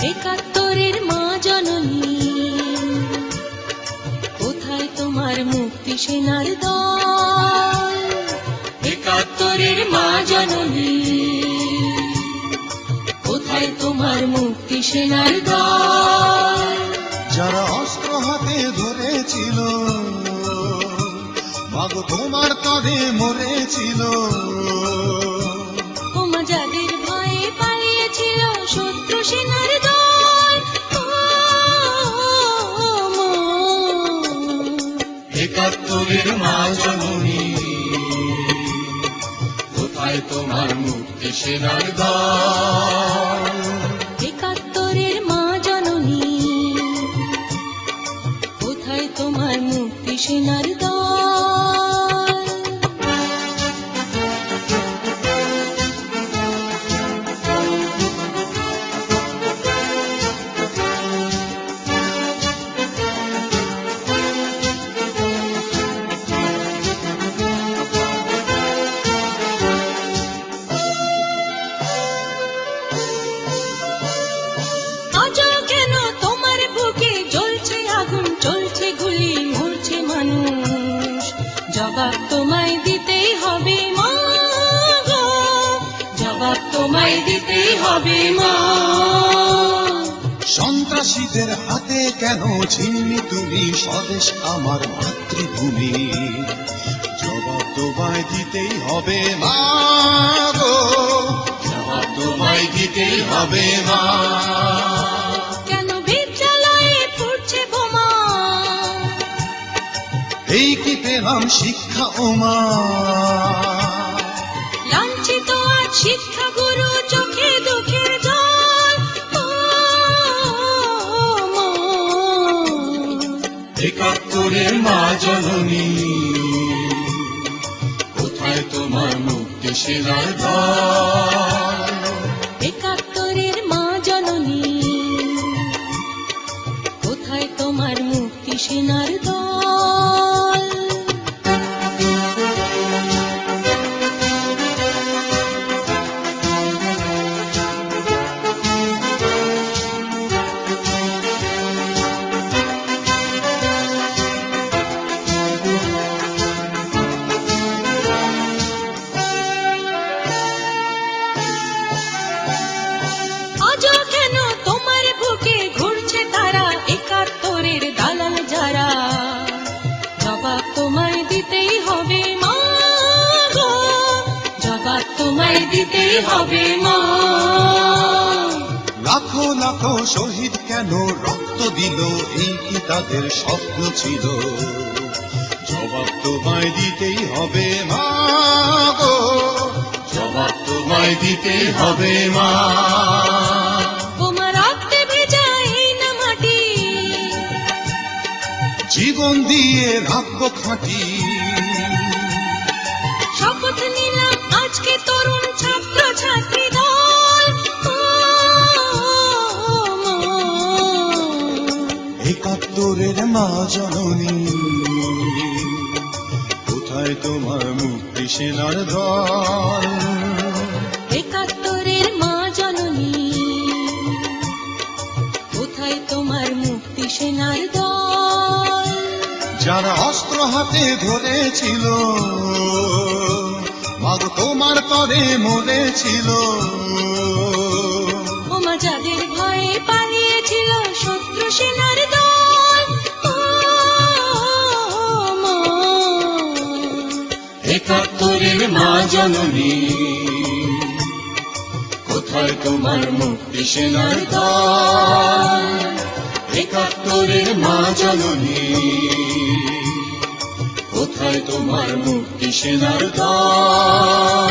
একাত্তরের মা জননী, কোথায় তোমার মুক্তি সেনার দল? একাত্তরের মা জননী, কোথায় তোমার মুক্তি সেনার দল? যারা অস্ত্র হাতে ধরেছিল, মাগো তোমার কাঁধে মরেছিল। ওমা যাদের ভয়ে পালিয়েছিল শত্রু সেনার দল, একাত্তরের মা জননী, কোথায় তোমার মুক্তি সেনার দল? একাত্তরের মা জননী, কোথায় তোমার মুক্তি সেনার দল? আজও কেন তোমার বুকে জ্বলছে আগুন, চলছে গুলি, মরছে মানুষ? জবাব তোমায় দিতেই হবে মা গো, জবাব তোমায় দিতেই হবে মা। সন্ত্রাসীদের হাতে কেন ছিনলি তুমি স্বদেশ আমার মাতৃভূমি? জবাব তোমায় দিতেই হবে মা গো, জবাব তোমায় দিতেই হবে মা। কেন বিদ্যালয়ে ফুটছে বোমা? এই কি পেলাম শিক্ষা ও মা? লাঞ্ছিত আজ শিক্ষাগুরু, চোখে দুঃখের জল। একাত্তরের মা জননী, কোথায় তোমার মুক্তি সেনার দল? একাত্তরের মা জননী, কোথায় তোমার মুক্তি সেনার দল? আজও কেন তোমার বুকে ঘুরছে তারা, একাত্তরের দালাল যারা? জবাব তোমায় দিতেই হবে মা গো, জবাব তোমায় দিতেই হবে মা। লাখো লাখো শহীদ কেন রক্ত দিল, এই কি তাদের স্বপ্ন ছিল? জবাব তোমায় দিতেই হবে মা গো, জবাব তোমায় দিতেই হবে মা। তোমার রক্তে ভেজা এই না মাটি, জীবন দিয়ে রাখবো খাঁটি। শপথ নিলাম আজকে তরুণ ছাত্র ছাত্রী দল। একাত্তরের মা জননী, কোথায় তোমার মুক্তি সেনার দল? একাত্তরের মা জননী, কোথায় তোমার মুক্তি সেনার দল? যারা অস্ত্র হাতে ধরেছিল, মাগো তোমার তরে মরেছিল। ওমা যাদের ভয়ে পালিয়েছিল শত্রু সেনার দল। একাত্তরের মা জননী, কোথায় তোমার মুক্তি সেনার দল? একাত্তরের মা জননী, কোথায় তোমার মুক্তি সেনার দল?